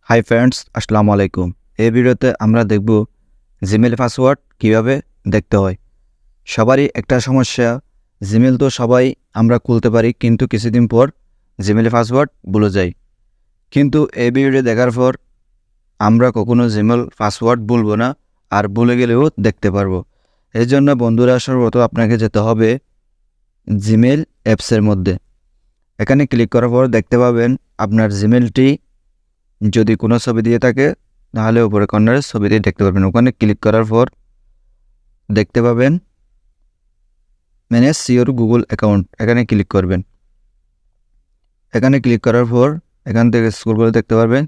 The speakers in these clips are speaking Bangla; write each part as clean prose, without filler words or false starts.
হাই ফ্রেন্ডস, আসসালামু আলাইকুম। এই ভিডিওতে আমরা দেখব জিমেল পাসওয়ার্ড কিভাবে দেখতে হয়। সবারই একটা সমস্যা, জিমেল তো সবাই আমরা খুলতে পারি, কিন্তু কিছুদিন পর জিমেল পাসওয়ার্ড ভুলে যাই। কিন্তু এই ভিডিওটি দেখার পর আমরা কখনো জিমেল পাসওয়ার্ড ভুলব না, আর ভুলে গেলেও দেখতে পারবো। এই জন্য বন্ধুরা, সর্বপ্রথম আপনাকে যেতে হবে জিমেল অ্যাপসের মধ্যে। এখানে ক্লিক করার পর দেখতে পাবেন আপনার জিমেলটি যদি কোনো ছবি দিয়ে থাকে তাহলে উপরে কর্নারে ছবিটি দেখতে পারবেন। ওখানে ক্লিক করার পর দেখতে পাবেন ম্যানেজ ইওর গুগল অ্যাকাউন্ট, এখানে ক্লিক করবেন। এখানে ক্লিক করার পর এখান থেকে স্ক্রল করে দেখতে পারবেন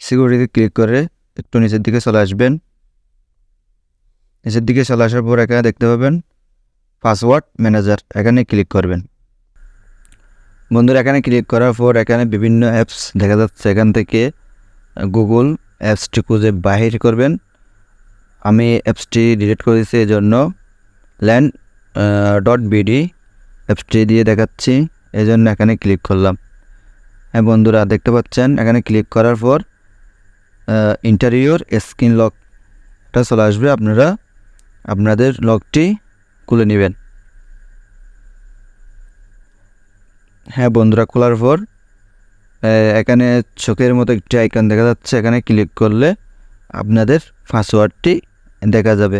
সিকিউরিটিতে ক্লিক করে একটু নিচের দিকে চলে আসবেন। নিচের দিকে চলে আসার পর এখানে দেখতে পাবেন পাসওয়ার্ড ম্যানেজার, এখানে ক্লিক করবেন। বন্ধুরা, এখানে ক্লিক করার পর এখানে বিভিন্ন অ্যাপস দেখা যাচ্ছে। এখান থেকে গুগল অ্যাপসটি খুঁজে বাহির করবেন। আমি অ্যাপসটি ডিলিট করে দিচ্ছি, এই জন্য ল্যান্ড.বিডি অ্যাপসটি দিয়ে দেখাচ্ছি, এই জন্য এখানে ক্লিক করলাম। হ্যাঁ বন্ধুরা, দেখতে পাচ্ছেন এখানে ক্লিক করার পর ইন্টারিয়র স্ক্রিন লকটা চলে আসবে। আপনারা আপনাদের লকটি খুলে নেবেন। হ্যাঁ বন্ধুরা, খোলার পর এখানে চোখের মতো একটি আইকন দেখা যাচ্ছে, এখানে ক্লিক করলে আপনাদের পাসওয়ার্ডটি দেখা যাবে।